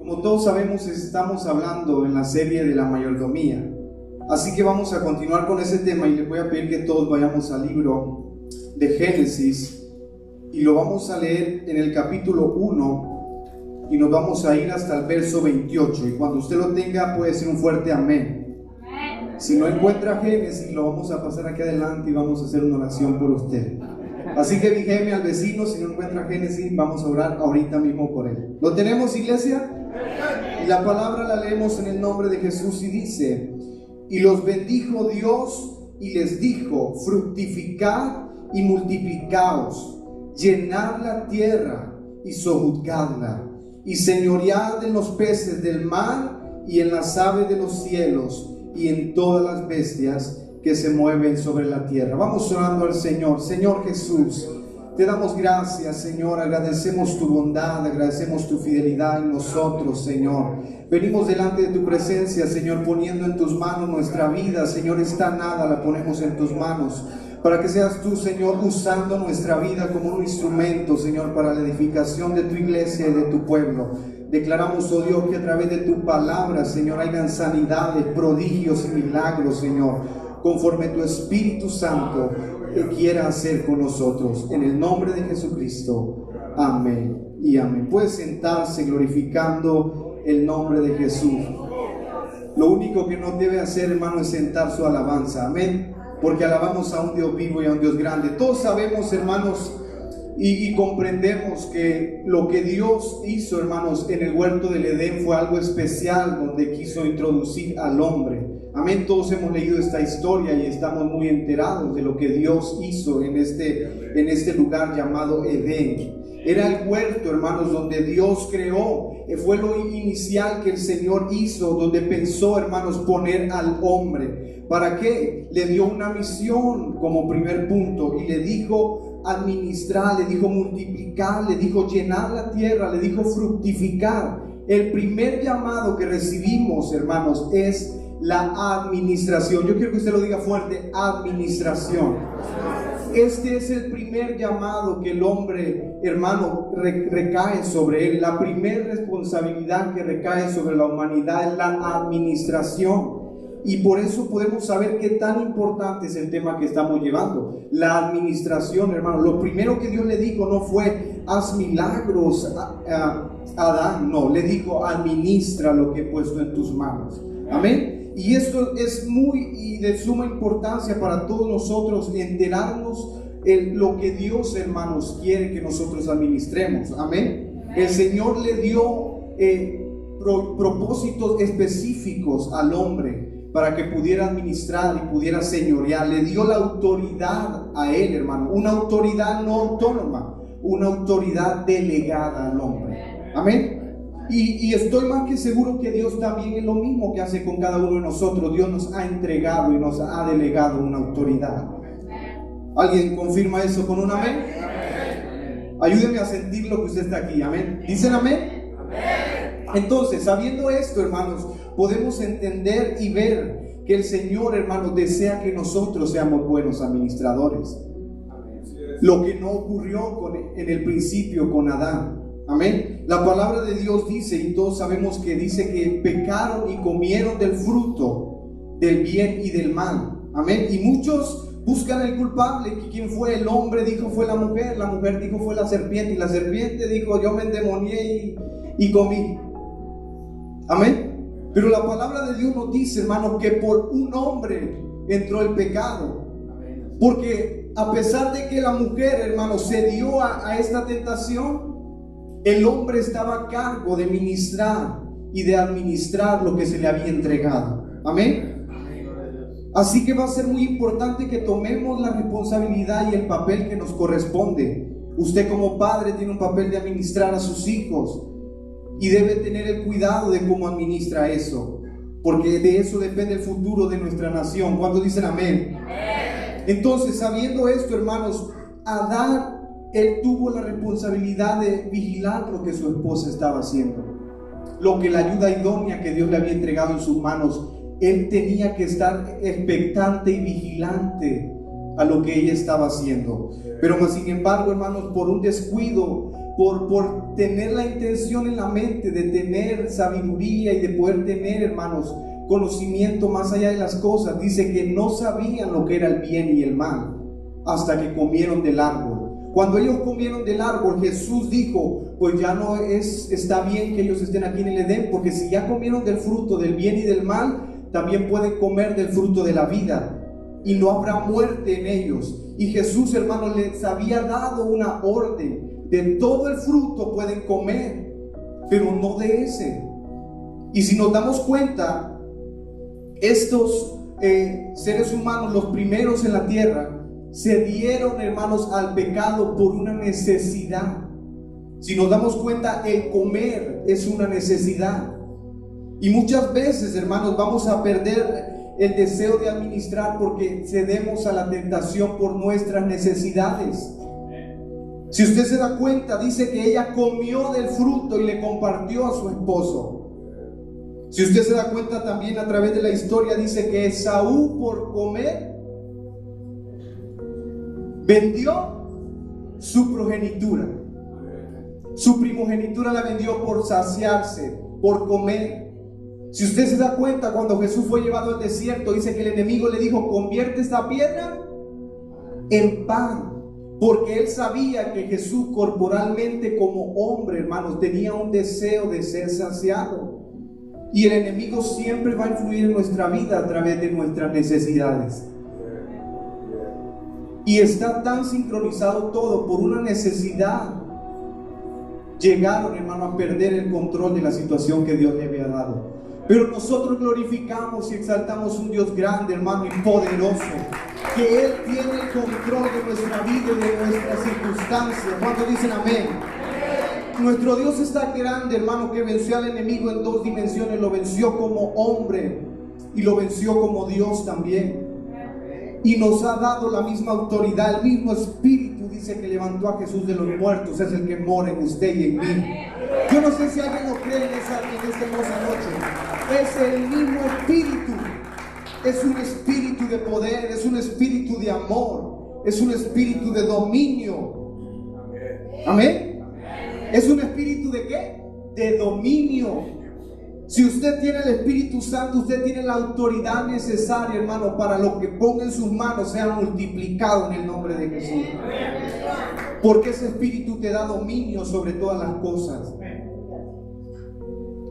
Como todos sabemos, estamos hablando en la serie de la mayordomía. Así que vamos a continuar con ese tema y les voy a pedir que todos vayamos al libro de Génesis y lo vamos a leer en el capítulo 1 y nos vamos a ir hasta el verso 28. Y cuando usted lo tenga puede decir un fuerte amén. Si no encuentra Génesis, lo vamos a pasar aquí adelante y vamos a hacer una oración por usted. Así que dígame al vecino, si no encuentra Génesis, vamos a orar ahorita mismo por él. ¿Lo tenemos, iglesia? Y la palabra la leemos en el nombre de Jesús y dice: y los bendijo Dios y les dijo: fructificad y multiplicaos, llenad la tierra y sojuzgadla, y señoread en los peces del mar y en las aves de los cielos y en todas las bestias que se mueven sobre la tierra. Vamos orando al Señor. Señor Jesús, te damos gracias, Señor. Agradecemos tu bondad, agradecemos tu fidelidad en nosotros, Señor. Venimos delante de tu presencia, Señor, poniendo en tus manos nuestra vida. Señor, esta nada la ponemos en tus manos, para que seas tú, Señor, usando nuestra vida como un instrumento, Señor, para la edificación de tu iglesia y de tu pueblo. Declaramos, oh Dios, que a través de tu palabra, Señor, hayan sanidades, prodigios y milagros, Señor, conforme tu Espíritu Santo que quiera hacer con nosotros. En el nombre de Jesucristo, amén y amén. Puede sentarse glorificando el nombre de Jesús. Lo único que no debe hacer, hermano, es sentar su alabanza, amén, porque alabamos a un Dios vivo y a un Dios grande. Todos sabemos, hermanos, y comprendemos que lo que Dios hizo, hermanos, en el huerto del Edén fue algo especial, donde quiso introducir al hombre. Amén. Todos hemos leído esta historia y estamos muy enterados de lo que Dios hizo en este lugar llamado Edén. Era el huerto, hermanos, donde Dios creó. Fue lo inicial que el Señor hizo, donde pensó, hermanos, poner al hombre. ¿Para qué? Le dio una misión como primer punto y le dijo administrar, le dijo multiplicar, le dijo llenar la tierra, le dijo fructificar. El primer llamado que recibimos, hermanos, es la administración. Yo quiero que usted lo diga fuerte: administración. Este es el primer llamado que el hombre, hermano, recae sobre él. La primera responsabilidad que recae sobre la humanidad es la administración. Y por eso podemos saber qué tan importante es el tema que estamos llevando, la administración, hermano. Lo primero que Dios le dijo no fue: haz milagros, Adán. No, le dijo: administra lo que he puesto en tus manos. Amén. Y esto es muy y de suma importancia para todos nosotros, enterarnos lo que Dios, hermanos, quiere que nosotros administremos. Amén. El Señor le dio propósitos específicos al hombre para que pudiera administrar y pudiera señorear. Le dio la autoridad a él, hermano, una autoridad no autónoma, una autoridad delegada al hombre. Amén. Y estoy más que seguro que Dios también es lo mismo que hace con cada uno de nosotros. Dios nos ha entregado y nos ha delegado una autoridad. ¿Alguien confirma eso con un amén? Ayúdenme a sentir lo que usted está aquí. Amén. ¿Dicen amén? Entonces, sabiendo esto, hermanos, podemos entender y ver que el Señor, hermanos, desea que nosotros seamos buenos administradores. Lo que no ocurrió en el principio con Adán. Amén. La palabra de Dios dice, y todos sabemos que dice que pecaron y comieron del fruto del bien y del mal. Amén. Y muchos buscan el culpable. ¿Quién fue? El hombre dijo fue la mujer dijo fue la serpiente, y la serpiente dijo yo me endemonié y comí. Amén. Pero la palabra de Dios nos dice, hermanos, que por un hombre entró el pecado. Porque a pesar de que la mujer, hermanos, se dio a esta tentación, el hombre estaba a cargo de ministrar y de administrar lo que se le había entregado. Amén. Así que va a ser muy importante que tomemos la responsabilidad y el papel que nos corresponde. Usted como padre tiene un papel de administrar a sus hijos y debe tener el cuidado de cómo administra eso, porque de eso depende el futuro de nuestra nación. ¿Cuántos dicen amén? Entonces, sabiendo esto, hermanos, Adán, él tuvo la responsabilidad de vigilar lo que su esposa estaba haciendo, lo que la ayuda idónea que Dios le había entregado en sus manos. Él tenía que estar expectante y vigilante a lo que ella estaba haciendo. Pero sin embargo, hermanos, por un descuido por tener la intención en la mente de tener sabiduría y de poder tener, hermanos, conocimiento más allá de las cosas. Dice que no sabían lo que era el bien y el mal hasta que comieron del árbol. Cuando ellos comieron del árbol, Jesús dijo, pues ya no está bien que ellos estén aquí en el Edén, porque si ya comieron del fruto del bien y del mal, también pueden comer del fruto de la vida y no habrá muerte en ellos. Y Jesús, hermanos, les había dado una orden: de todo el fruto pueden comer, pero no de ese. Y si nos damos cuenta, estos seres humanos, los primeros en la tierra, se dieron, hermanos, al pecado por una necesidad. Si nos damos cuenta, el comer es una necesidad. Y muchas veces, hermanos, vamos a perder el deseo de administrar porque cedemos a la tentación por nuestras necesidades. Si usted se da cuenta, dice que ella comió del fruto y le compartió a su esposo. Si usted se da cuenta también a través de la historia, dice que Esaú, por comer, vendió su progenitura. Su primogenitura la vendió por saciarse, por comer. Si usted se da cuenta, cuando Jesús fue llevado al desierto, dice que el enemigo le dijo: convierte esta piedra en pan. Porque él sabía que Jesús corporalmente, como hombre, hermanos, tenía un deseo de ser saciado. Y el enemigo siempre va a influir en nuestra vida a través de nuestras necesidades. Y está tan sincronizado todo por una necesidad. Llegaron, hermano, a perder el control de la situación que Dios le había dado. Pero nosotros glorificamos y exaltamos un Dios grande, hermano, y poderoso, que Él tiene el control de nuestra vida y de nuestras circunstancias. ¿Cuántos dicen amén? Nuestro Dios está grande, hermano, que venció al enemigo en dos dimensiones. Lo venció como hombre y lo venció como Dios también. Y nos ha dado la misma autoridad. El mismo Espíritu, dice, que levantó a Jesús de los muertos, es el que mora en usted y en mí. Yo no sé si alguien lo cree en esta hermosa noche. Es el mismo Espíritu. Es un espíritu de poder, es un espíritu de amor, es un espíritu de dominio. Amén. ¿Es un espíritu de qué? De dominio. Si usted tiene el Espíritu Santo, usted tiene la autoridad necesaria, hermano, para lo que ponga en sus manos sea multiplicado en el nombre de Jesús. Porque ese espíritu te da dominio sobre todas las cosas.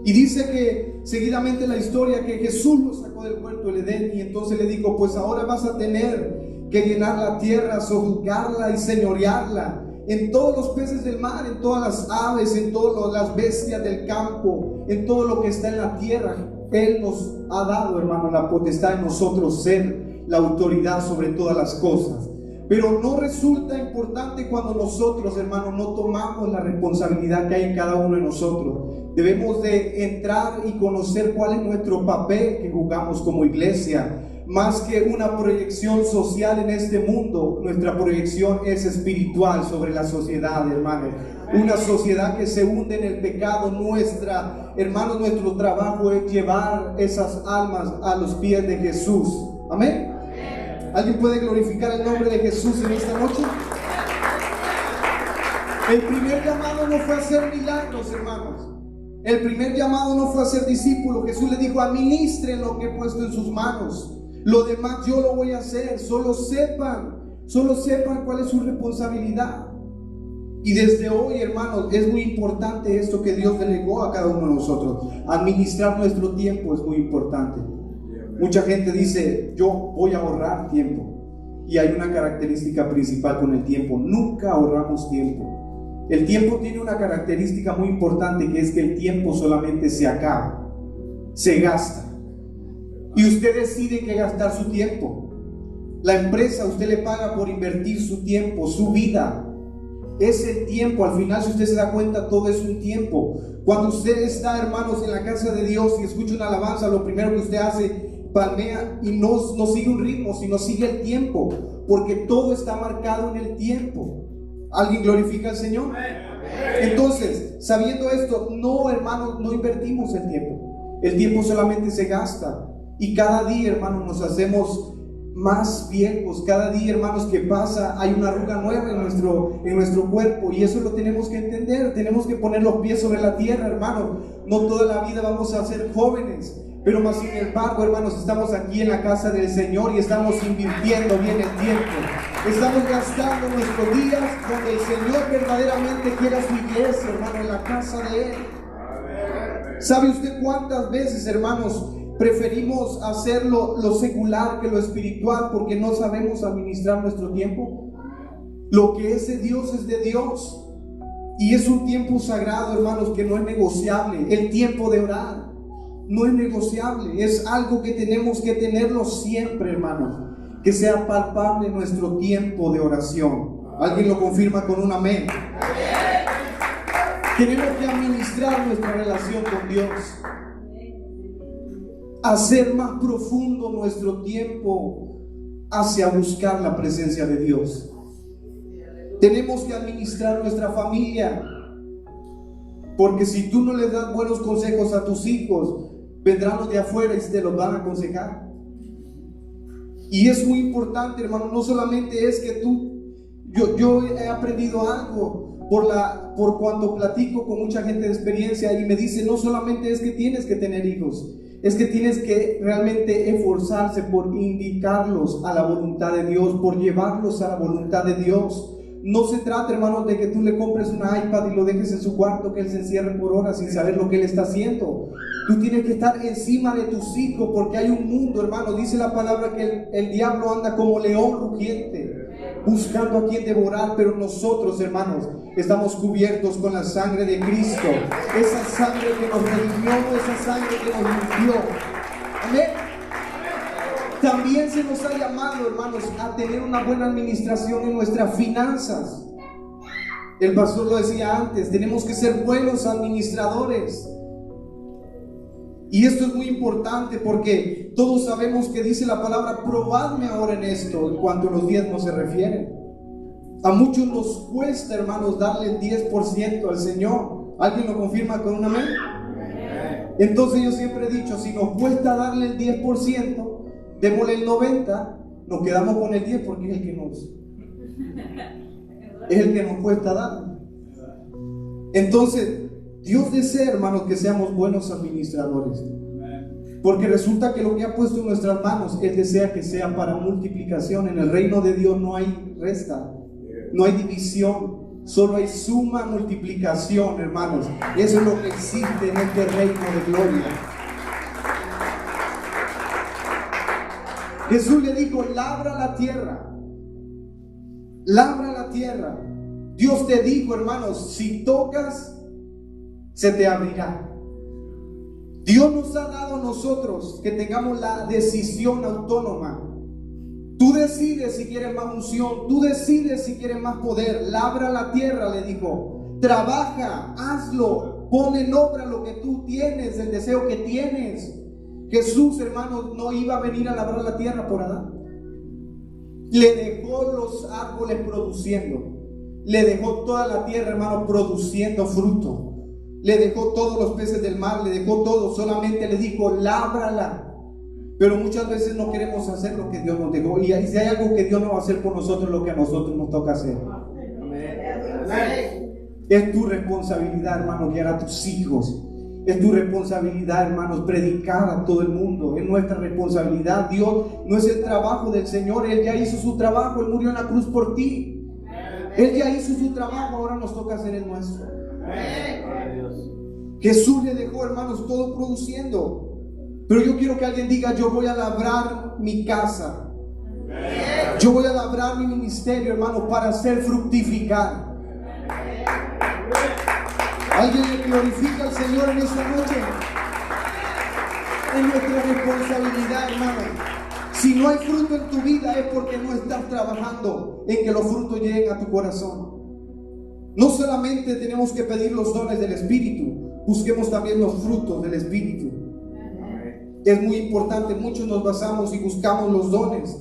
Y dice que seguidamente la historia, que Jesús lo sacó del huerto del Edén y entonces le dijo: pues ahora vas a tener que llenar la tierra, sojuzgarla y señorearla, en todos los peces del mar, en todas las aves, en todas las bestias del campo, en todo lo que está en la tierra. Él nos ha dado, hermano, la potestad de nosotros ser la autoridad sobre todas las cosas. Pero no resulta importante cuando nosotros, hermanos, no tomamos la responsabilidad que hay en cada uno de nosotros. Debemos de entrar y conocer cuál es nuestro papel que jugamos como iglesia. Más que una proyección social en este mundo, nuestra proyección es espiritual sobre la sociedad, hermanos. Una sociedad que se hunde en el pecado. Hermanos, nuestro trabajo es llevar esas almas a los pies de Jesús. Amén. ¿Alguien puede glorificar el nombre de Jesús en esta noche? El primer llamado no fue a hacer milagros, hermanos. El primer llamado no fue a ser discípulos. Jesús le dijo: administren lo que he puesto en sus manos. Lo demás yo lo voy a hacer. Solo sepan cuál es su responsabilidad. Y desde hoy, hermanos, es muy importante esto que Dios delegó a cada uno de nosotros. Administrar nuestro tiempo es muy importante. Mucha gente dice: yo voy a ahorrar tiempo. Y hay una característica principal con el tiempo: nunca ahorramos tiempo. El tiempo tiene una característica muy importante, que es que el tiempo solamente se acaba, se gasta. Y usted decide qué gastar su tiempo. La empresa, usted le paga por invertir su tiempo, su vida. Es el tiempo. Al final, si usted se da cuenta, todo es un tiempo. Cuando usted está, hermanos, en la casa de Dios y escucha una alabanza, lo primero que usted hace, palmea y no sigue un ritmo, sino sigue el tiempo, porque todo está marcado en el tiempo. ¿Alguien glorifica al Señor? Entonces, sabiendo esto, no, hermanos, no invertimos el tiempo. El tiempo solamente se gasta. Y cada día, hermanos, nos hacemos más viejos. Cada día, hermanos, que pasa hay una arruga nueva en nuestro cuerpo, y eso lo tenemos que entender. Tenemos que poner los pies sobre la tierra, hermanos. No toda la vida vamos a ser jóvenes, pero más sin embargo, hermanos, estamos aquí en la casa del Señor y estamos invirtiendo bien el tiempo. Estamos gastando nuestros días donde el Señor verdaderamente quiera su iglesia, hermano, en la casa de Él. ¿Sabe usted cuántas veces, hermanos, preferimos hacerlo lo secular que lo espiritual porque no sabemos administrar nuestro tiempo? Lo que es de Dios es de Dios, y es un tiempo sagrado, hermanos, que no es negociable. El tiempo de orar no es negociable, es algo que tenemos que tenerlo siempre, hermanos. Que sea palpable nuestro tiempo de oración. ¿Alguien lo confirma con un amén? Tenemos que administrar nuestra relación con Dios, hacer más profundo nuestro tiempo hacia buscar la presencia de Dios. Tenemos que administrar nuestra familia, porque si tú no les das buenos consejos a tus hijos, vendrán los de afuera y te los van a aconsejar. Y es muy importante, hermano, no solamente es que yo he aprendido algo por cuando platico con mucha gente de experiencia, y me dice, no solamente es que tienes que tener hijos, es que tienes que realmente esforzarse por indicarlos a la voluntad de Dios, por llevarlos a la voluntad de Dios. No se trata, hermanos, de que tú le compres un iPad y lo dejes en su cuarto, que él se encierre por horas sin saber lo que él está haciendo. Tú tienes que estar encima de tus hijos, porque hay un mundo, hermano. Dice la palabra que el diablo anda como león rugiente, buscando a quien devorar, pero nosotros, hermanos, estamos cubiertos con la sangre de Cristo. Esa sangre que nos redimió, esa sangre que nos limpió. Amén. También se nos ha llamado, hermanos, a tener una buena administración en nuestras finanzas. El pastor lo decía antes, tenemos que ser buenos administradores. Y esto es muy importante porque todos sabemos que dice la palabra, probadme ahora en esto, en cuanto a los diezmos se refieren. A muchos nos cuesta, hermanos, darle el 10% al Señor. ¿Alguien lo confirma con un amén? Entonces yo siempre he dicho, si nos cuesta darle el 10%, démosle el 90%, nos quedamos con el 10% porque es el que nos cuesta dar. Entonces, Dios desea, hermanos, que seamos buenos administradores, porque resulta que lo que ha puesto en nuestras manos, Él desea que sea para multiplicación. En el reino de Dios no hay resta, no hay división, solo hay suma multiplicación, hermanos. Eso es lo que existe en este reino de gloria. Jesús le dijo, labra la tierra, labra la tierra. Dios te dijo, hermanos, si tocas, se te abrirá. Dios nos ha dado a nosotros que tengamos la decisión autónoma. Tú decides si quieres más unción, tú decides si quieres más poder. Labra la tierra, le dijo. Trabaja, hazlo, pon en obra lo que tú tienes, el deseo que tienes. Jesús, hermanos, no iba a venir a labrar la tierra por Adán. Le dejó los árboles produciendo, le dejó toda la tierra, hermano, produciendo fruto, le dejó todos los peces del mar, le dejó todo, solamente le dijo, lábrala. Pero muchas veces no queremos hacer lo que Dios nos dejó, y si hay algo que Dios no va a hacer por nosotros, lo que a nosotros nos toca hacer. Es tu responsabilidad, hermano, guiar a tus hijos. Es tu responsabilidad, hermanos, predicar a todo el mundo. Es nuestra responsabilidad. Dios no es el trabajo del Señor. Él ya hizo su trabajo. Él murió en la cruz por ti. Él ya hizo su trabajo. Ahora nos toca hacer el nuestro. Jesús le dejó, hermanos, todo produciendo. Pero yo quiero que alguien diga, yo voy a labrar mi casa. Yo voy a labrar mi ministerio, hermano, para hacer fructificar. ¿Alguien le glorifica al Señor en esta noche? Es nuestra responsabilidad, hermano. Si no hay fruto en tu vida es porque no estás trabajando en que los frutos lleguen a tu corazón. No solamente tenemos que pedir los dones del Espíritu, busquemos también los frutos del Espíritu. Es muy importante, muchos nos basamos y buscamos los dones,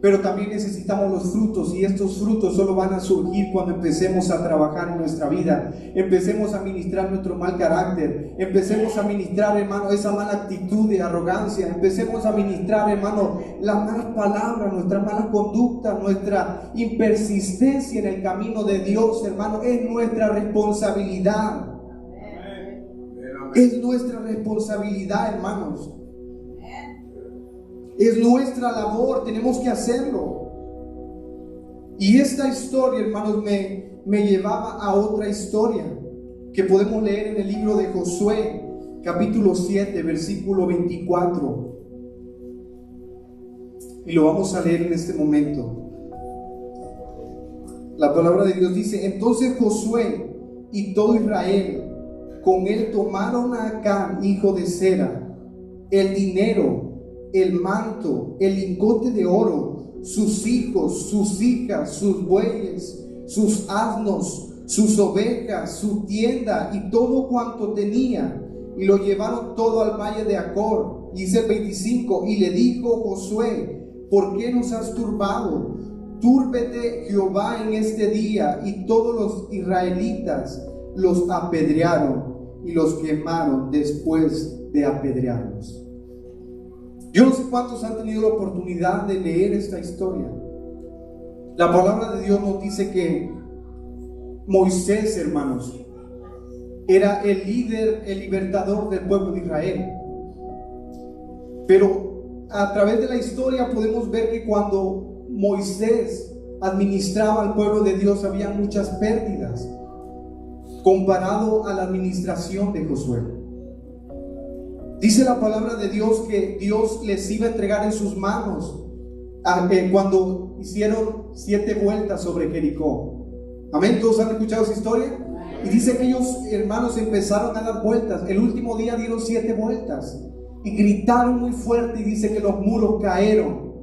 pero también necesitamos los frutos, y estos frutos solo van a surgir cuando empecemos a trabajar en nuestra vida, empecemos a ministrar nuestro mal carácter, empecemos a ministrar, hermano, esa mala actitud de arrogancia, empecemos a ministrar, hermano, las malas palabras, nuestra mala conducta, nuestra impersistencia en el camino de Dios, hermano. Es nuestra responsabilidad. Es nuestra responsabilidad, hermanos. Es nuestra labor, tenemos que hacerlo. Y esta historia, hermanos, me llevaba a otra historia que podemos leer en el libro de Josué, capítulo 7, versículo 24. Y lo vamos a leer en este momento. La palabra de Dios dice: entonces Josué y todo Israel con él tomaron a Acán, hijo de Zera, el dinero, el manto, el lingote de oro, sus hijos, sus hijas, sus bueyes, sus asnos, sus ovejas, su tienda y todo cuanto tenía, y lo llevaron todo al valle de Acor. Y dice el 25: y le dijo Josué: ¿por qué nos has turbado? Túrbete Jehová en este día. Y todos los israelitas los apedrearon y los quemaron después de apedrearlos. Yo no sé cuántos han tenido la oportunidad de leer esta historia. La palabra de Dios nos dice que Moisés, hermanos, era el líder, el libertador del pueblo de Israel. Pero a través de la historia podemos ver que cuando Moisés administraba al pueblo de Dios había muchas pérdidas comparado a la administración de Josué. Dice la palabra de Dios que Dios les iba a entregar en sus manos cuando hicieron 7 vueltas sobre Jericó. Amén. ¿Todos han escuchado esa historia? Y dice que ellos, hermanos, empezaron a dar vueltas. El último día dieron 7 vueltas y gritaron muy fuerte, y dice que los muros caeron.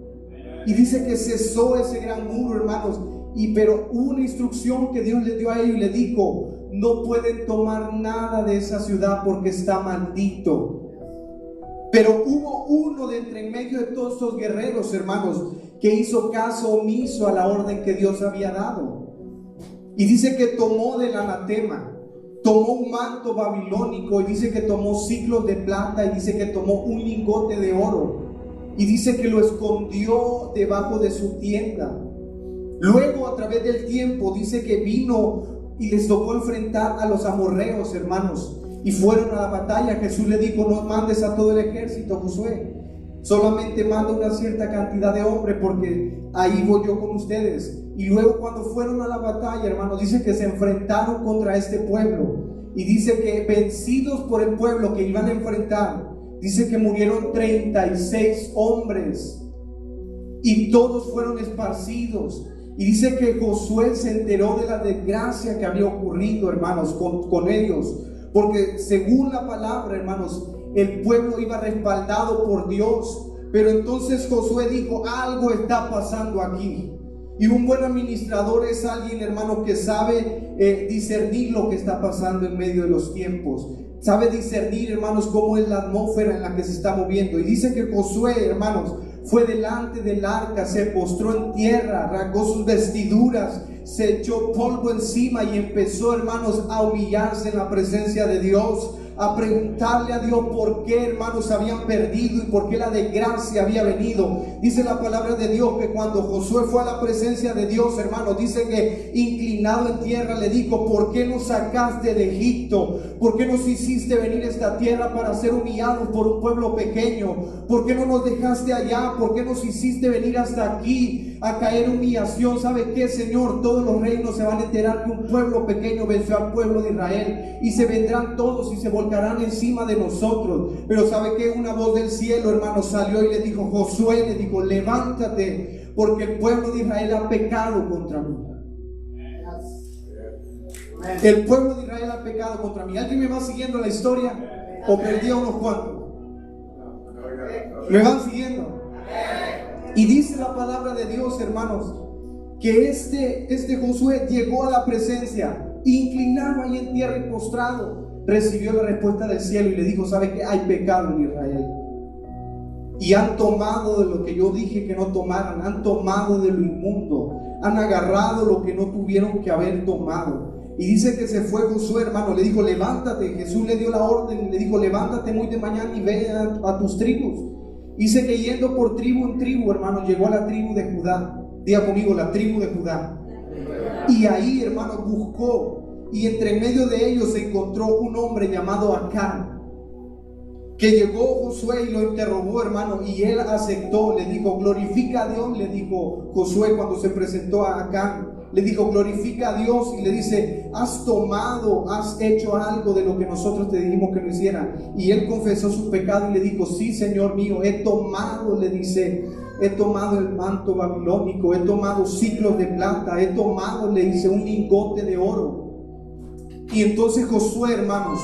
Y dice que cesó ese gran muro, hermanos. Pero hubo una instrucción que Dios les dio a ellos y les dijo: no pueden tomar nada de esa ciudad porque está maldito. Pero hubo uno de entre en medio de todos estos guerreros, hermanos, que hizo caso omiso a la orden que Dios había dado. Y dice que tomó del anatema, tomó un manto babilónico, y dice que tomó siclos de plata, y dice que tomó un lingote de oro, y dice que lo escondió debajo de su tienda. Luego, a través del tiempo, dice que vino y les tocó enfrentar a los amorreos, hermanos, y fueron a la batalla. Jesús le dijo: no mandes a todo el ejército, Josué, solamente manda una cierta cantidad de hombres, porque ahí voy yo con ustedes. Y luego, cuando fueron a la batalla, hermanos, dice que se enfrentaron contra este pueblo, y dice que vencidos por el pueblo que iban a enfrentar, dice que murieron 36 hombres y todos fueron esparcidos. Y dice que Josué se enteró de la desgracia que había ocurrido, hermanos, con ellos, porque según la palabra, hermanos, el pueblo iba respaldado por Dios. Pero entonces Josué dijo: algo está pasando aquí. Y un buen administrador es alguien, hermano, que sabe discernir lo que está pasando en medio de los tiempos. Sabe discernir, hermanos, cómo es la atmósfera en la que se está moviendo. Y dice que Josué, hermanos, fue delante del arca, se postró en tierra, rasgó sus vestiduras, se echó polvo encima y empezó, hermanos, a humillarse en la presencia de Dios, a preguntarle a Dios por qué, hermanos, habían perdido y por qué la desgracia había venido. Dice la palabra de Dios que cuando Josué fue a la presencia de Dios, hermanos, dice que inclinado en tierra le dijo: ¿por qué nos sacaste de Egipto? ¿Por qué nos hiciste venir a esta tierra para ser humillados por un pueblo pequeño? ¿Por qué no nos dejaste allá? ¿Por qué nos hiciste venir hasta aquí a caer en humillación? ¿Sabe qué, Señor? Todos los reinos se van a enterar que un pueblo pequeño venció al pueblo de Israel, y se vendrán todos y se volcarán encima de nosotros. Pero ¿sabe qué? Una voz del cielo, hermano, salió y le dijo: Josué, le dijo: levántate, porque el pueblo de Israel ha pecado contra mí. El pueblo de Israel ha pecado contra mí. ¿Alguien me va siguiendo la historia? ¿O perdí a unos cuantos? ¿Me van siguiendo? Y dice la palabra de Dios, hermanos, que este Josué llegó a la presencia, inclinado ahí en tierra y postrado, recibió la respuesta del cielo y le dijo: ¿sabe qué? Hay pecado en Israel. y han tomado de lo que yo dije que no tomaran, han tomado de lo inmundo, han agarrado lo que no tuvieron que haber tomado. Y dice que se fue Josué, hermano, le dijo, levántate. Jesús le dio la orden, le dijo, levántate muy de mañana y ve a tus tribus. Dice que yendo por tribu en tribu, hermano, llegó a la tribu de Judá. Diga conmigo, la tribu de Judá. Y ahí, hermano, buscó, y entre medio de ellos se encontró un hombre llamado Acán, que llegó Josué y lo interrogó, hermano, y él aceptó. Le dijo, glorifica a Dios, le dijo Josué cuando se presentó a Acán. Le dijo, glorifica a Dios, y le dice, has tomado, has hecho algo de lo que nosotros te dijimos que no hiciera. Y él confesó su pecado y le dijo, sí, Señor mío, he tomado, le dice, he tomado el manto babilónico, he tomado ciclos de plata, he tomado, le dice, un lingote de oro. Y entonces Josué, hermanos,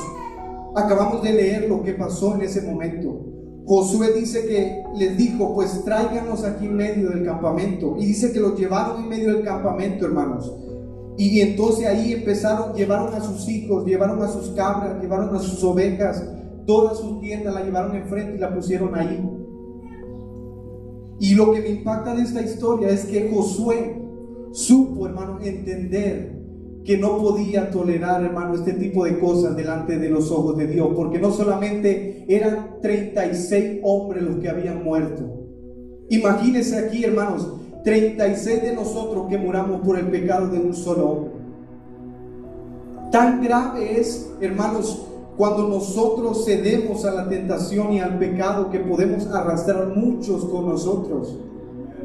acabamos de leer lo que pasó en ese momento. Josué dice que les dijo, pues tráiganos aquí en medio del campamento. Y dice que los llevaron en medio del campamento, hermanos. Y entonces ahí llevaron a sus hijos, llevaron a sus cabras, llevaron a sus ovejas, todas sus tiendas la llevaron enfrente y la pusieron ahí. Y lo que me impacta de esta historia es que Josué supo, hermano, entender que no podía tolerar, hermano, este tipo de cosas delante de los ojos de Dios, porque no solamente eran 36 hombres los que habían muerto. Imagínense aquí, hermanos, 36 de nosotros que muramos por el pecado de un solo hombre. Tan grave es, hermanos, cuando nosotros cedemos a la tentación y al pecado, que podemos arrastrar muchos con nosotros.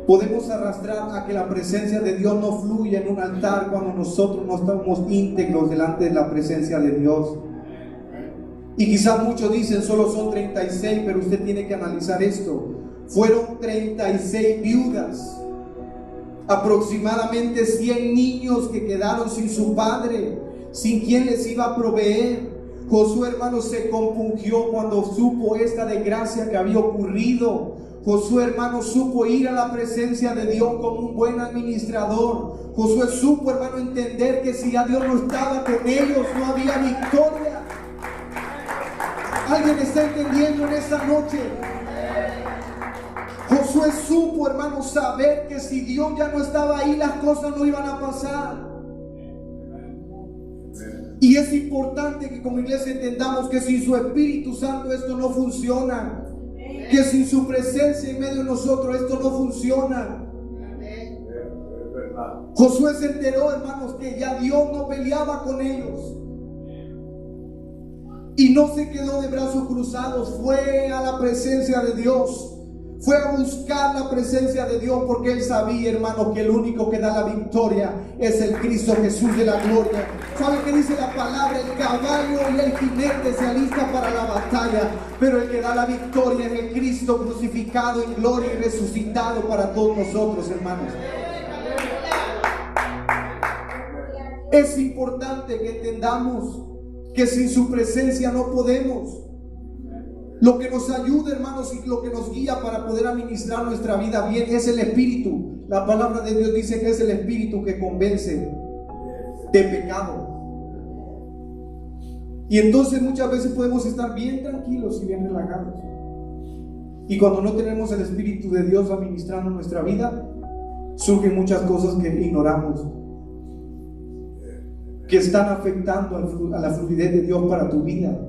Podemos arrastrar a que la presencia de Dios no fluya en un altar cuando nosotros no estamos íntegros delante de la presencia de Dios. Y quizás muchos dicen, solo son 36, pero usted tiene que analizar esto. Fueron 36 viudas, aproximadamente 100 niños que quedaron sin su padre, sin quien les iba a proveer. Josué, hermano, se compungió cuando supo esta desgracia que había ocurrido. Josué, hermano, supo ir a la presencia de Dios como un buen administrador. Josué supo, hermano, entender que si ya Dios no estaba con ellos, no había victoria. ¿Alguien está entendiendo en esta noche? Josué supo, hermano, saber que si Dios ya no estaba ahí, las cosas no iban a pasar. Y es importante que como iglesia entendamos que sin su Espíritu Santo esto no funciona. Que sin su presencia en medio de nosotros esto no funciona. Josué se enteró, hermanos, que ya Dios no peleaba con ellos. Y no se quedó de brazos cruzados. Fue a la presencia de Dios. Fue a buscar la presencia de Dios, porque él sabía, hermano, que el único que da la victoria es el Cristo Jesús de la gloria. ¿Sabe qué dice la palabra? El caballo y el jinete se alistan para la batalla, pero el que da la victoria es el Cristo crucificado en gloria y resucitado para todos nosotros, hermanos. Es importante que entendamos que sin su presencia no podemos. Lo que nos ayuda, hermanos, y lo que nos guía para poder administrar nuestra vida bien es el Espíritu. La palabra de Dios dice que es el Espíritu que convence de pecado. Y entonces muchas veces podemos estar bien tranquilos y bien relajados. Y cuando no tenemos el Espíritu de Dios administrando nuestra vida, surgen muchas cosas que ignoramos, que están afectando a la fluidez de Dios para tu vida.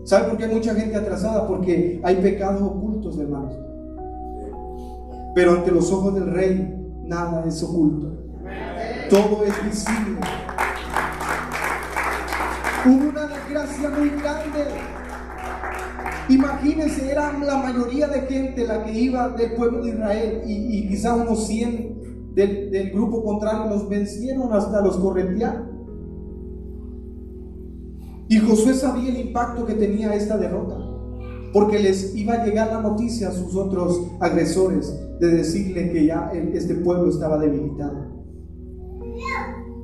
¿Sabe por qué hay mucha gente atrasada? Porque hay pecados ocultos, hermanos. Pero ante los ojos del Rey nada es oculto. Todo es visible. Hubo una desgracia muy grande. Imagínense, eran la mayoría de gente la que iba del pueblo de Israel, y quizás unos 100 del grupo contrario los vencieron, hasta los corretearon. Y Josué sabía el impacto que tenía esta derrota, porque les iba a llegar la noticia a sus otros agresores de decirle que ya este pueblo estaba debilitado.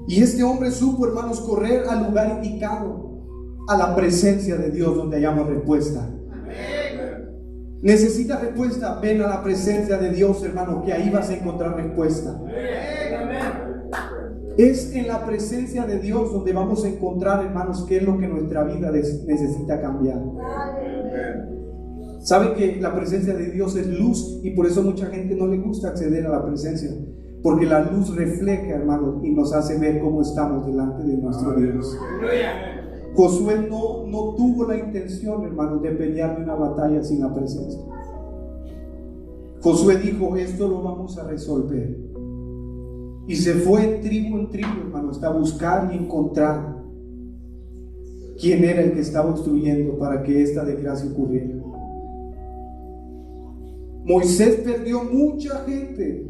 Y este hombre supo, hermanos, correr al lugar indicado, a la presencia de Dios, donde hallamos respuesta. ¿Necesita respuesta? Ven a la presencia de Dios, hermano, que ahí vas a encontrar respuesta. Es en la presencia de Dios donde vamos a encontrar, hermanos, qué es lo que nuestra vida necesita cambiar. Sabe que la presencia de Dios es luz y por eso mucha gente no le gusta acceder a la presencia, porque la luz refleja, hermanos, y nos hace ver cómo estamos delante de nuestro Dios. Josué no tuvo la intención, hermanos, de pelear una batalla sin la presencia. Josué dijo: esto lo vamos a resolver. Y se fue en tribu, hermanos, a buscar y encontrar quién era el que estaba obstruyendo para que esta desgracia ocurriera. Moisés perdió mucha gente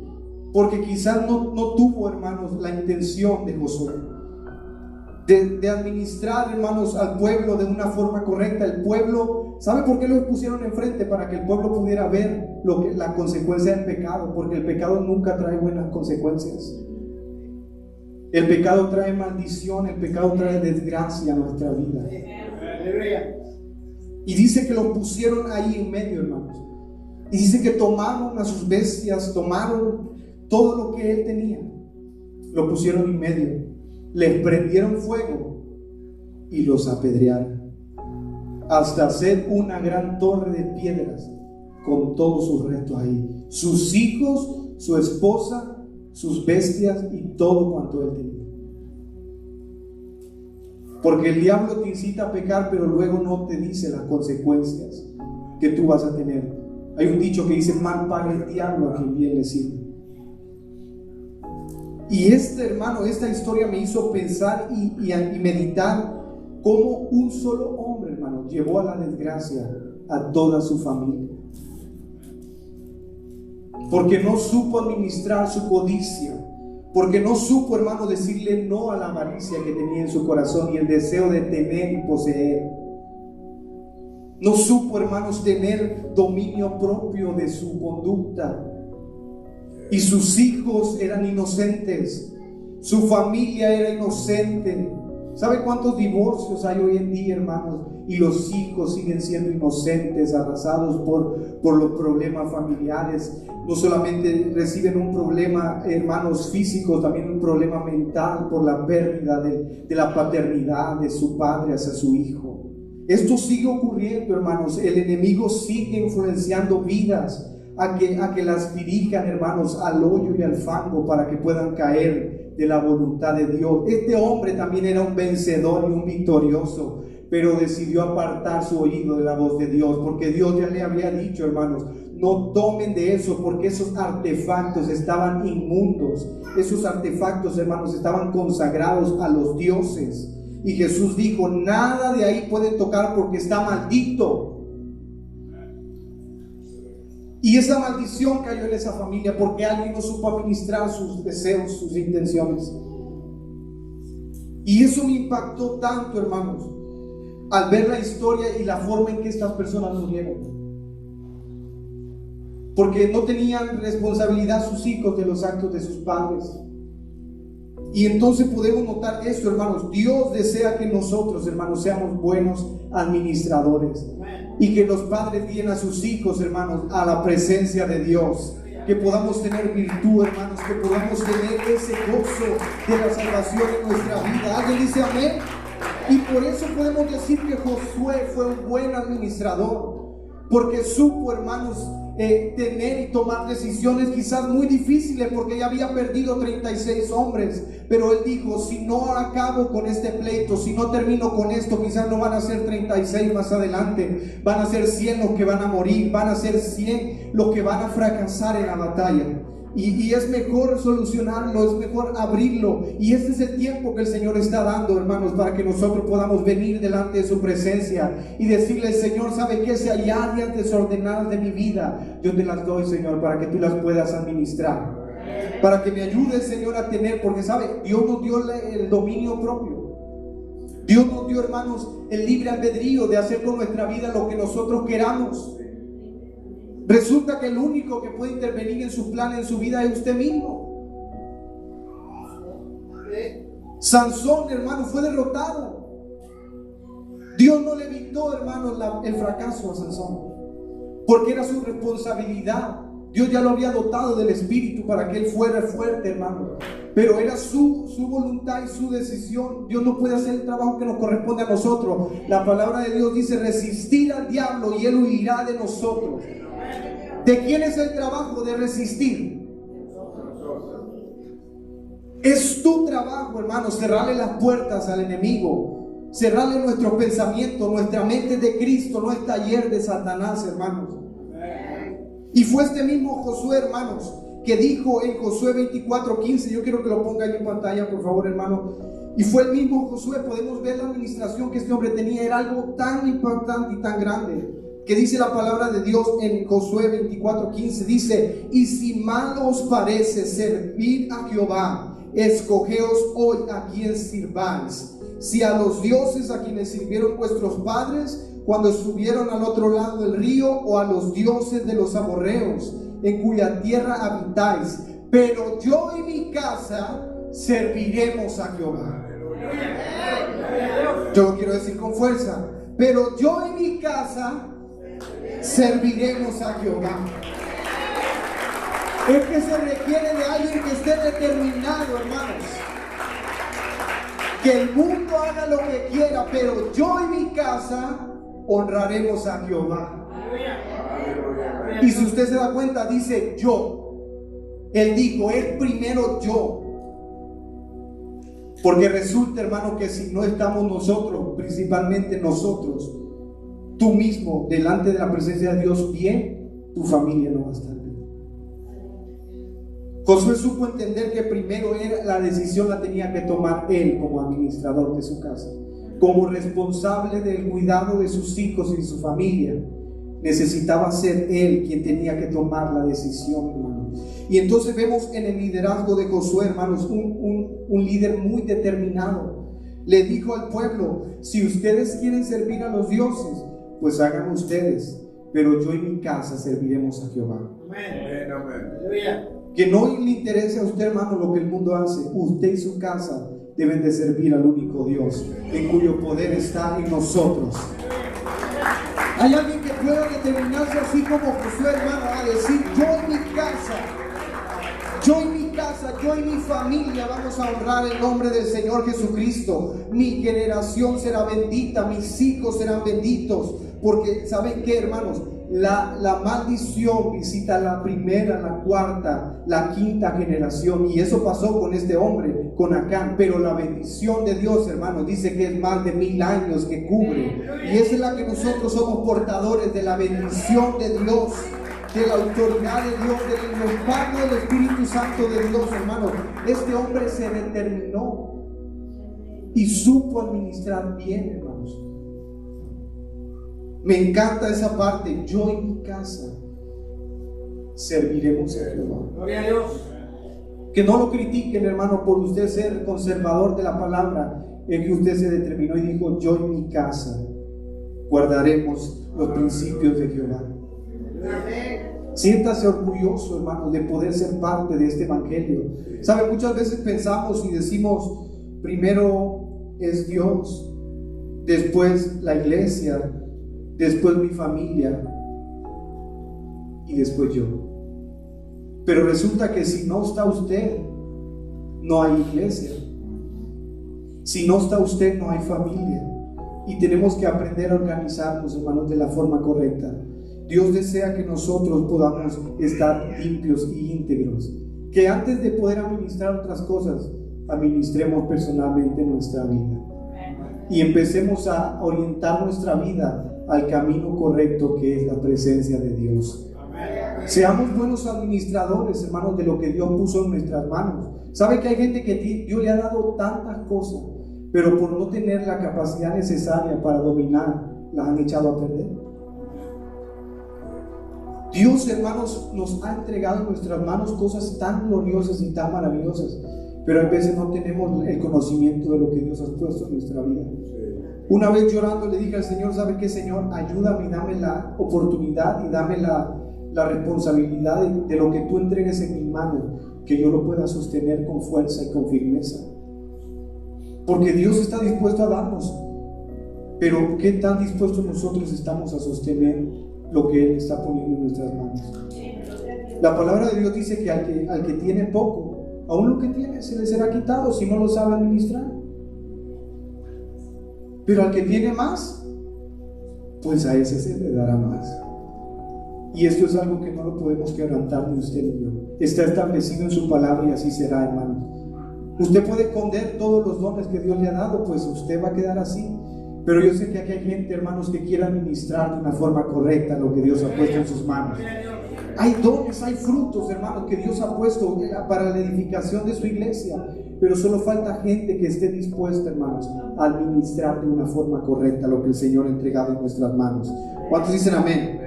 porque quizás no tuvo, hermanos, la intención de Josué de administrar, hermanos, al pueblo de una forma correcta. El pueblo, ¿sabe por qué lo pusieron enfrente? Para que el pueblo pudiera ver la consecuencia del pecado, porque el pecado nunca trae buenas consecuencias. El pecado trae maldición, el pecado trae desgracia a nuestra vida. Y dice que lo pusieron ahí en medio, hermanos. Y dice que tomaron a sus bestias, tomaron todo lo que él tenía, lo pusieron en medio, les prendieron fuego y los apedrearon hasta hacer una gran torre de piedras con todos sus restos ahí, sus hijos, su esposa, sus bestias y todo cuanto él tenía. Porque el diablo te incita a pecar, pero luego no te dice las consecuencias que tú vas a tener. Hay un dicho que dice: mal paga el diablo a quien bien le sirve. Y hermano, esta historia me hizo pensar y meditar cómo un solo hombre, hermano, llevó a la desgracia a toda su familia. Porque no supo administrar su codicia, porque no supo, hermano, decirle no a la avaricia que tenía en su corazón y el deseo de tener y poseer. No supo, hermanos, tener dominio propio de su conducta. Y sus hijos eran inocentes, su familia era inocente. ¿Sabe cuántos divorcios hay hoy en día, hermanos? Y los hijos siguen siendo inocentes, arrasados por los problemas familiares. No solamente reciben un problema, hermanos, físicos, también un problema mental por la pérdida de la paternidad de su padre hacia su hijo. Esto sigue ocurriendo, hermanos. El enemigo sigue influenciando vidas a que las dirijan, hermanos, al hoyo y al fango para que puedan caer de la voluntad de Dios. Este hombre también era un vencedor y un victorioso, pero decidió apartar su oído de la voz de Dios, porque Dios ya le había dicho, hermanos: no tomen de eso, porque esos artefactos estaban inmundos. Esos artefactos, hermanos, estaban consagrados a los dioses. Y Jesús dijo: nada de ahí pueden tocar porque está maldito. Y esa maldición cayó en esa familia porque alguien no supo administrar sus deseos, sus intenciones. Y eso me impactó tanto, hermanos, al ver la historia y la forma en que estas personas murieron. Porque no tenían responsabilidad sus hijos de los actos de sus padres. Y entonces podemos notar esto, hermanos: Dios desea que nosotros, hermanos, seamos buenos administradores. Y que los padres guíen a sus hijos, hermanos, a la presencia de Dios. Que podamos tener virtud, hermanos, que podamos tener ese gozo de la salvación en nuestra vida. ¿Alguien dice amén? Y por eso podemos decir que Josué fue un buen administrador, porque supo, hermanos, tener y tomar decisiones quizás muy difíciles, porque ya había perdido 36 hombres, pero él dijo: si no acabo con este pleito, si no termino con esto, quizás no van a ser 36 más adelante, van a ser 100 los que van a morir, van a ser 100 los que van a fracasar en la batalla. Y es mejor solucionarlo, es mejor abrirlo. Y este es el tiempo que el Señor está dando, hermanos, para que nosotros podamos venir delante de su presencia y decirle: Señor, ¿sabe qué? Si hay áreas desordenadas de mi vida, yo te las doy, Señor, para que tú las puedas administrar, para que me ayudes, Señor, a tener, porque sabe, Dios nos dio el dominio propio. Dios nos dio, hermanos, el libre albedrío de hacer con nuestra vida lo que nosotros queramos. Resulta que el único que puede intervenir en su plan, en su vida, es usted mismo. Sansón, hermano, fue derrotado. Dios no le evitó, hermano, el fracaso a Sansón, porque era su responsabilidad. Dios ya lo había dotado del espíritu para que él fuera fuerte, hermano. pero era su voluntad y su decisión. Dios no puede hacer el trabajo que nos corresponde a nosotros. La palabra de Dios dice: resistir al diablo y él huirá de nosotros. ¿De quién es el trabajo de resistir? Es tu trabajo, hermano, cerrarle las puertas al enemigo, cerrarle nuestros pensamientos. Nuestra mente de Cristo no es taller de Satanás, hermanos. Y fue este mismo Josué, hermanos, que dijo en Josué 24:15, yo quiero que lo ponga ahí en pantalla, por favor, hermano. Y fue el mismo Josué, podemos ver la administración que este hombre tenía, era algo tan impactante y tan grande, que dice la palabra de Dios en Josué 24:15, dice: y si mal os parece servir a Jehová, escogeos hoy a quien sirváis, si a los dioses a quienes sirvieron vuestros padres cuando estuvieron al otro lado del río, o a los dioses de los amorreos en cuya tierra habitáis, pero yo y mi casa serviremos a Jehová. Yo lo quiero decir con fuerza: pero yo y mi casa serviremos a Jehová. Es que se requiere de alguien que esté determinado, hermanos. Que el mundo haga lo que quiera, pero yo y mi casa honraremos a Jehová. Y si usted se da cuenta, dice yo. Él dijo: es primero yo. Porque resulta, hermano, que si no estamos nosotros, principalmente nosotros, tú mismo delante de la presencia de Dios bien, tu familia no va a estar bien. Josué supo entender que primero la decisión la tenía que tomar él como administrador de su casa, como responsable del cuidado de sus hijos y de su familia. Necesitaba ser él quien tenía que tomar la decisión, hermano. Y entonces vemos en el liderazgo de Josué, hermanos, un líder muy determinado. Le dijo al pueblo: si ustedes quieren servir a los dioses, pues hagan ustedes, pero yo y mi casa serviremos a Jehová. Amén. Amén. Que no le interese a usted, hermano, lo que el mundo hace. Usted y su casa deben de servir al único Dios, en cuyo poder está en nosotros. Hay alguien que pueda determinarse así como Josué, hermano, a decir: yo y mi casa, yo y mi familia vamos a honrar el nombre del Señor Jesucristo. Mi generación será bendita, mis hijos serán benditos. Porque ¿saben qué, hermanos? La maldición visita la primera, la cuarta, la quinta generación. Y eso pasó con este hombre, con Acán. Pero la bendición de Dios, hermanos, dice que es más de 1000 años que cubre. Y esa es la que nosotros somos portadores, de la bendición de Dios, de la autoridad de Dios, del respaldo del Espíritu Santo de Dios, hermanos. Este hombre se determinó y supo administrar bien, hermanos. Me encanta esa parte: yo y mi casa serviremos a Jehová. Gloria a Dios. Que no lo critiquen, hermano, por usted ser conservador de la palabra, en que usted se determinó y dijo: yo y mi casa guardaremos los principios de Jehová. Siéntase orgulloso, hermano, de poder ser parte de este evangelio. ¿Sabe? Muchas veces pensamos y decimos: primero es Dios, después la iglesia, después mi familia y después yo. Pero resulta que si no está usted, no hay iglesia. Si no está usted, no hay familia. Y tenemos que aprender a organizarnos, hermanos, de la forma correcta. Dios desea que nosotros podamos estar limpios y íntegros. Que antes de poder administrar otras cosas, administremos personalmente nuestra vida. Y empecemos a orientar nuestra vida al camino correcto, que es la presencia de Dios. Seamos buenos administradores, hermanos, de lo que Dios puso en nuestras manos. ¿Sabe que hay gente que Dios le ha dado tantas cosas, pero por no tener la capacidad necesaria para dominar, las han echado a perder? Dios, hermanos, nos ha entregado en nuestras manos cosas tan gloriosas y tan maravillosas, pero a veces no tenemos el conocimiento de lo que Dios ha puesto en nuestra vida. Una vez llorando le dije al Señor: ¿sabe qué, Señor? Ayúdame y dame la oportunidad y dame la responsabilidad de lo que tú entregues en mis manos, que yo lo pueda sostener con fuerza y con firmeza. Porque Dios está dispuesto a darnos, pero ¿qué tan dispuestos nosotros estamos a sostener lo que Él está poniendo en nuestras manos? La palabra de Dios dice que al que tiene poco, aún lo que tiene se le será quitado si no lo sabe administrar. Pero al que tiene más, pues a ese se le dará más. Y esto es algo que no lo podemos quebrantar ni usted ni yo. Está establecido en su palabra y así será, hermano. Usted puede esconder todos los dones que Dios le ha dado, pues usted va a quedar así. Pero yo sé que aquí hay gente, hermanos, que quiere administrar de una forma correcta lo que Dios ha puesto en sus manos. Hay dones, hay frutos, hermanos, que Dios ha puesto para la edificación de su iglesia. Pero solo falta gente que esté dispuesta, hermanos, a administrar de una forma correcta lo que el Señor ha entregado en nuestras manos. ¿Cuántos dicen amén?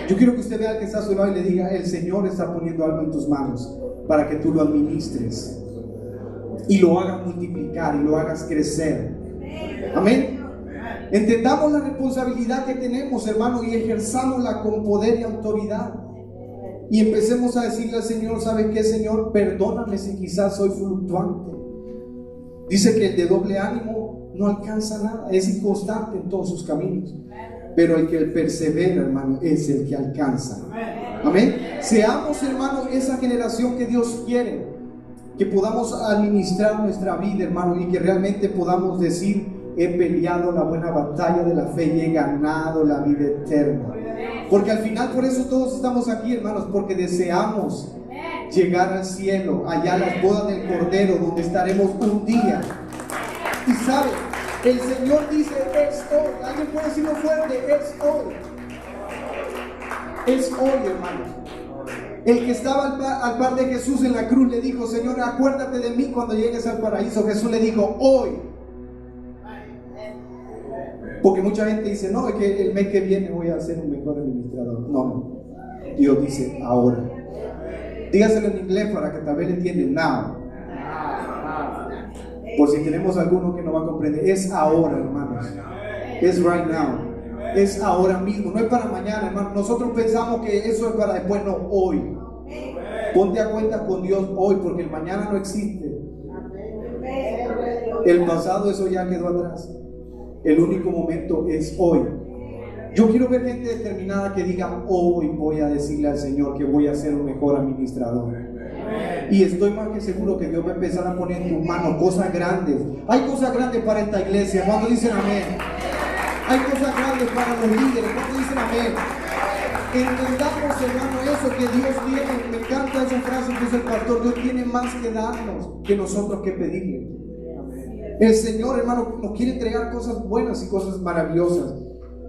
Yo quiero que usted vea al que está a su lado y le diga: el Señor está poniendo algo en tus manos para que tú lo administres y lo hagas multiplicar y lo hagas crecer. Amén. Entendamos la responsabilidad que tenemos, hermano, y ejerzámosla con poder y autoridad. Y empecemos a decirle al Señor: ¿sabe qué, Señor? Perdóname si quizás soy fluctuante. Dice que el de doble ánimo no alcanza nada, es inconstante en todos sus caminos. Pero el que persevera, hermano, es el que alcanza. Amén. Seamos, hermano, esa generación que Dios quiere, que podamos administrar nuestra vida, hermano, y que realmente podamos decir: he peleado la buena batalla de la fe y he ganado la vida eterna. Porque al final, por eso todos estamos aquí, hermanos, porque deseamos llegar al cielo, allá a las bodas del Cordero, donde estaremos un día. Y sabe, el Señor dice: es hoy. Alguien puede decirlo fuerte: es hoy. Es hoy, hermanos. El que estaba al par de Jesús en la cruz le dijo: Señor, acuérdate de mí cuando llegues al paraíso. Jesús le dijo: hoy. Porque mucha gente dice: no, es que el mes que viene voy a ser un mejor administrador. No, Dios dice: ahora. Dígaselo en inglés para que tal vez le entiendan: now. Por si tenemos alguno que no va a comprender, es ahora, hermanos. Es right now. Es ahora mismo, no es para mañana, hermano. Nosotros pensamos que eso es para después. No, hoy. Ponte a cuenta con Dios hoy, porque el mañana no existe. El pasado, eso ya quedó atrás. El único momento es hoy. Yo quiero ver gente determinada que diga: hoy voy a decirle al Señor que voy a ser un mejor administrador. Y estoy más que seguro que Dios va a empezar a poner en tus manos cosas grandes. Hay cosas grandes para esta iglesia. ¿Cuántos dicen amén? Hay cosas grandes para los líderes. ¿Cuántos dicen amén? Entendamos, hermano, eso que Dios tiene. Me encanta esa frase que dice el pastor: Dios tiene más que darnos que nosotros que pedirle. El Señor, hermano, nos quiere entregar cosas buenas y cosas maravillosas,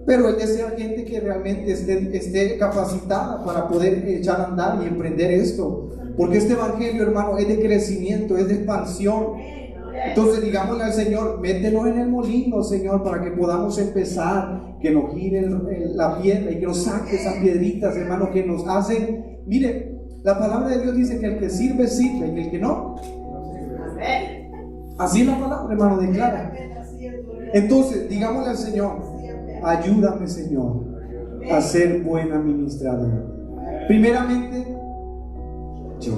pero Él desea gente que realmente esté capacitada para poder echar a andar y emprender esto, porque este evangelio, hermano, es de crecimiento, es de expansión. Entonces digámosle al Señor: métenos en el molino, Señor, para que podamos empezar, que nos gire la piedra y que nos saque esas piedritas, hermano, que nos hacen. Mire, la palabra de Dios dice que el que sirve, sirve, y que el que no, así es la palabra, hermano, declara. Entonces, digámosle al Señor: ayúdame, Señor, a ser buen administrador. Primeramente, yo.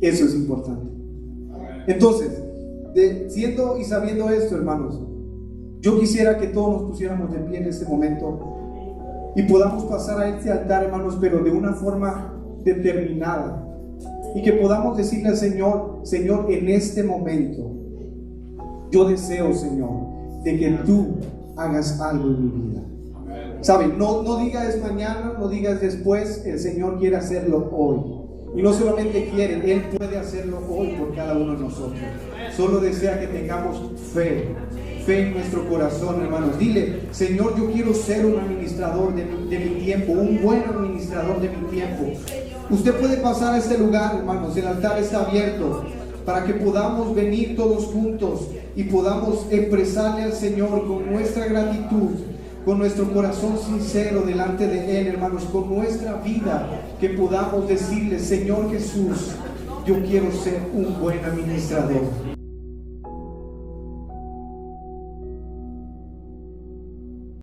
Eso es importante. Entonces, siendo y sabiendo esto, hermanos, yo quisiera que todos nos pusiéramos de pie en este momento y podamos pasar a este altar, hermanos, pero de una forma determinada. Y que podamos decirle al Señor: Señor, en este momento yo deseo, Señor, de que tú hagas algo en mi vida. ¿Saben? No digas mañana, no digas después. El Señor quiere hacerlo hoy. Y no solamente quiere, Él puede hacerlo hoy por cada uno de nosotros. Solo desea que tengamos fe en nuestro corazón, hermanos. Dile: Señor, yo quiero ser un administrador de mi tiempo, un buen administrador de mi tiempo. Usted puede pasar a este lugar, hermanos. El altar está abierto para que podamos venir todos juntos y podamos expresarle al Señor con nuestra gratitud, con nuestro corazón sincero delante de Él, hermanos, con nuestra vida, que podamos decirle: Señor Jesús, yo quiero ser un buen administrador.